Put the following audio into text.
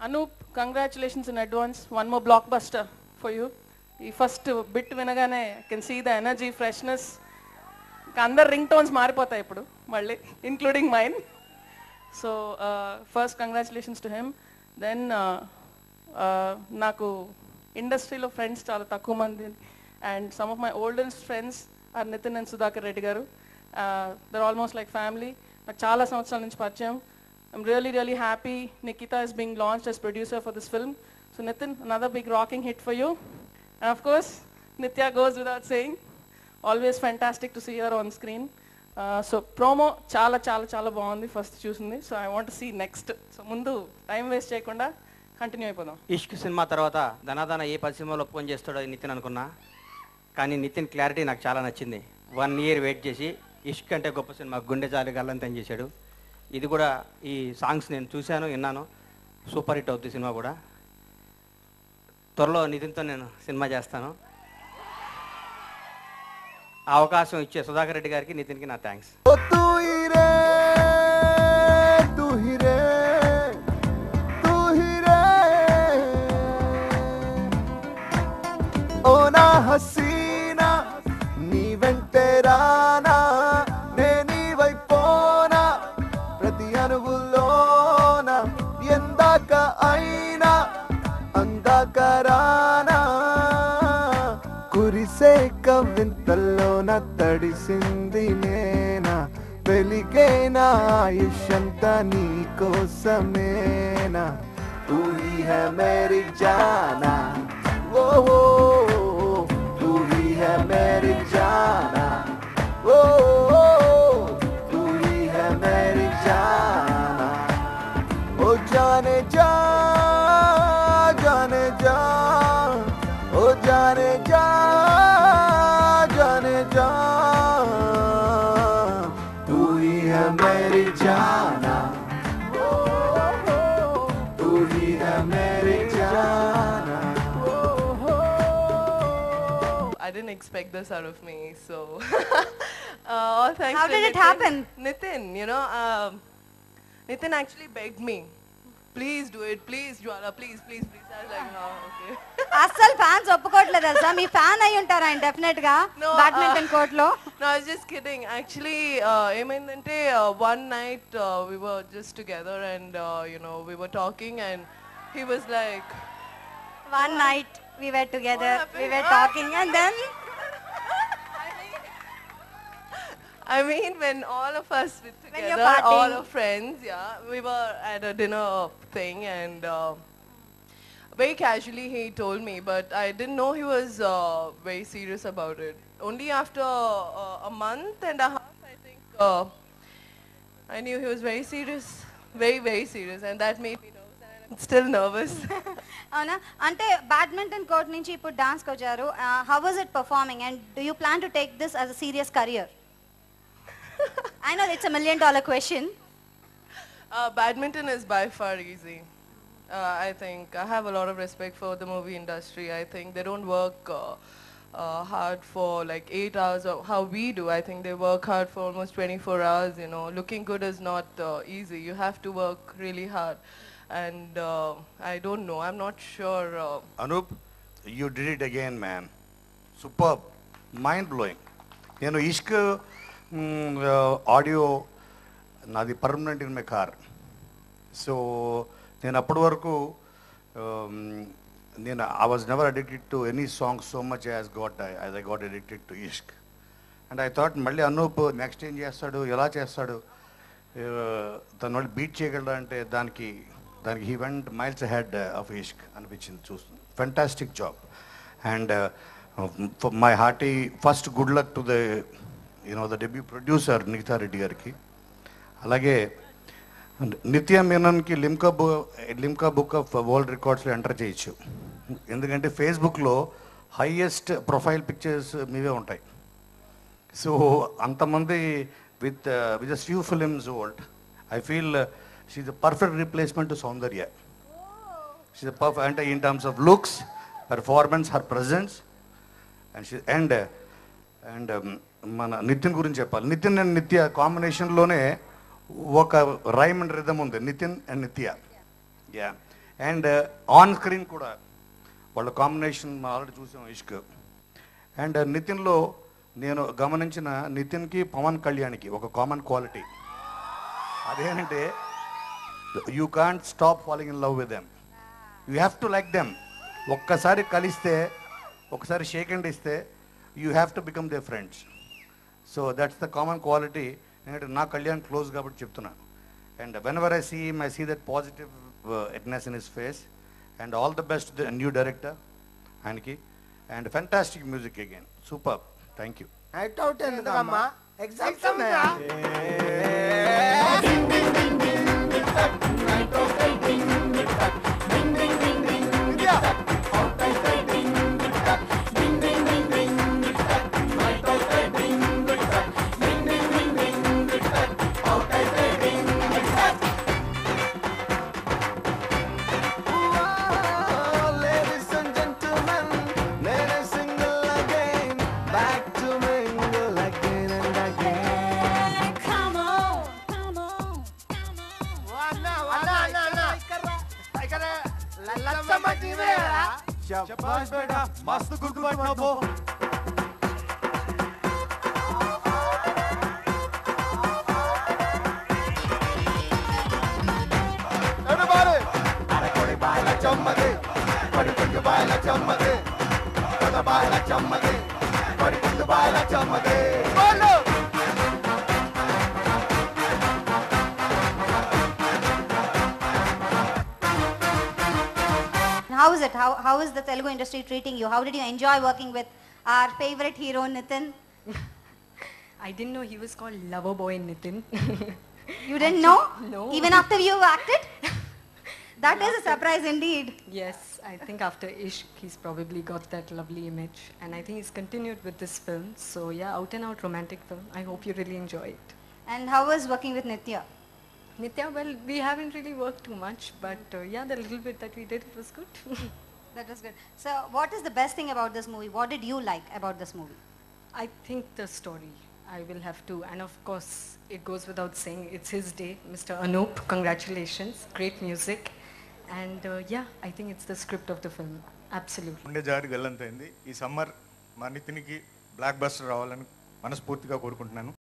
Anoop, congratulations in advance. One more blockbuster for you. The first bit వినగానే I can see the energy, freshness. అందరు ring tones మారిపోతాయి ఇప్పుడు మళ్ళీ, including mine. So first congratulations to him. Then నాకు ఇండస్ట్రీలో friends చాలా తక్కువ మంది, and some of my oldest friends are Nithin and Sudhakar Reddy garu. They're almost like family. నాకు చాలా సంవత్సరాల నుంచి పరిచయం. I'm really happy Nikita is being launched as producer for this film. So Nitin, another big rocking hit for you. And of course, Nitya goes without saying. Always fantastic to see her on screen. So promo చాలా బాగుంది first చూసింది. So I want to see next. So ముందు time waste చేయకుండా continue అయిపోదాం. ఇష్క్ cinema తర్వాత ధనాధన ఏ 10 సినిమాలో ఒప్పుకొని చేస్తాడో నితిన్ అనుకున్నా, కానీ నితిన్ క్లారిటీ నాకు చాలా నచ్చింది. 1 year వెయిట్ చేసి ఇష్క్ అంటే గొప్ప సినిమా గుండె జాలి గల్లంతని చేశాడు. ఇది కూడా ఈ సాంగ్స్ నేను చూశాను, విన్నాను. సూపర్ హిట్ అవుతుంది సినిమా కూడా. త్వరలో నితిన్తో నేను సినిమా చేస్తాను. ఆ అవకాశం ఇచ్చే సుధాకర్ రెడ్డి గారికి, నితిన్కి నా థ్యాంక్స్. హసీనా నీ వెంటే రానా, నేనీ వైపోనా ప్రతి అనుగుల్లోన, ఎందాక అయినా అందాక రానా, కురిసే కవింతల్లోన తడిసింది నేనా, వెలిగేనా ఆయుష్యంతా నీ కోసమేనా, తూ హీ హై మేరీ జానా, ఓ तू ही है मेरी जाना, ओ तू ही है मेरी जाना, ओ जाने जा जाने जा, ओ जाने जा जाने जा, तू ही है मेरी जाना, तू ही है मेरी जाना. I didn't expect this out of me, so all thanks. How to did Nitin. it happen? Nitin, Nitin actually begged me, please do it, please Jwala, please. I was like, no, okay. అస్సలు fans ఒప్పుకోవట్లేదు తెలుసా? మీ fan అయి ఉంటారు ఆయన definite గా badminton court లో. No, I was just kidding. Actually, ఏమైందంటే one night we were just together and we were talking and he was like, One night we were together, we were talking, and then I mean, when all of us were When together, you're partying. all our friends, we were at a dinner thing, and very casually he told me, but I didn't know he was very serious about it. Only after a month and a half, I think, I knew he was very serious, very serious, and that made me nervous, and I'm still nervous. అవునా? అంటే badminton court నుంచి ఇప్పుడు dance కి వచ్చారు. How was it performing and do you plan to take this as a serious career? I know it's a $1 million question. Badminton is by far easy. I think I have a lot of respect for the movie industry. I think they don't work hard for like 8 hours or how we do. I think they work hard for almost 24 hours. Looking good is not easy. You have to work really hard. And I don't know. I'm not sure. Anoop, you did it again, man. Superb. Mind-blowing. Ishq audio నాది permanent in my car. So నేను అప్పటి వరకు I was never addicted to any song so much as I got addicted to Ishq. And I thought మళ్ళీ Anoop next ఏం చేస్తాడు, ఎలా చేస్తాడు, తను మళ్ళీ బీట్ చేయగలడా అంటే దానికి he went miles ahead of Ishq అనిపించింది చూస్తుంది. Fantastic job. And for my hearty first good luck to the debut producer Nikita Reddy గారికి. అలాగే నిత్య మీనన్కి లిమ్కా బుక్ ఆఫ్ వరల్డ్ రికార్డ్స్లో ఎంటర్ చేయొచ్చు. ఎందుకంటే ఫేస్బుక్లో హైయెస్ట్ ప్రొఫైల్ పిక్చర్స్ మీవే ఉంటాయి. సో అంతమంది with just few films old, I feel she is the perfect replacement to Soundarya. She is perfect అంటే in terms of looks, performance, her presence and మన నితిన్ గురించి చెప్పాలి. నితిన్ అండ్ నిత్య కాంబినేషన్లోనే ఒక రైమ్ అండ్ రిథమ్ ఉంది, నితిన్ అండ్ నిత్య. యా అండ్ ఆన్ స్క్రీన్ కూడా వాళ్ళ కాంబినేషన్ ఆల్రెడీ చూసాం ఇష్క్. అండ్ నితిన్లో నేను గమనించిన నితిన్కి పవన్ కళ్యాణ్కి ఒక కామన్ క్వాలిటీ అదేంటంటే you can't stop following in love with them, you have to like them. ఒక్కసారి కలిస్తే ఒకసారి షేక్ హ్యాండ్ ఇస్తే you have to become their friends. So that's the common quality. ఎందుకంటే నా కళ్యాణ్ క్లోజ్ కాబట్టి చెప్తున్నాను. And whenever I see him I see that positive ఎట్నెస్ in his face. And all the best the new director ఆయనకి. And fantastic music again, super. Thank you. Night out ఎందుకమ్మా? Exams ఉన్నాయా? शाबाश बेटा, मस्त गुर्गुमाटना बो. Everybody! Are kodi baila chammade, kodi kundu baila chammade, koda baila chammade, kodi kundu baila chammade. Bolo! How is it? How is the Telugu industry treating you? How did you enjoy working with our favorite hero Nitin? I didn't know he was called Loverboy Nitin. You didn't know? No. Even after you acted? That is a surprise indeed. Yes, I think after Ishq, he's probably got that lovely image. And I think he's continued with this film. So yeah, out and out romantic film. I hope you really enjoy it. And how was working with Nitya? Nitya, well, we haven't really worked too much. But yeah, the little bit that we did, it was good. That was good. So what is the best thing about this movie? What did you like about this movie? I think the story, I will have to. And of course, it goes without saying, it's his day. Mr. Anup, congratulations. Great music. And yeah, I think it's the script of the film. Absolutely. గుండె జారి గల్లంతైంది. ఈ summer మా నితిన్కి block buster రావాలని మనస్ఫూర్తిగా కోరుకుంటున్నాను.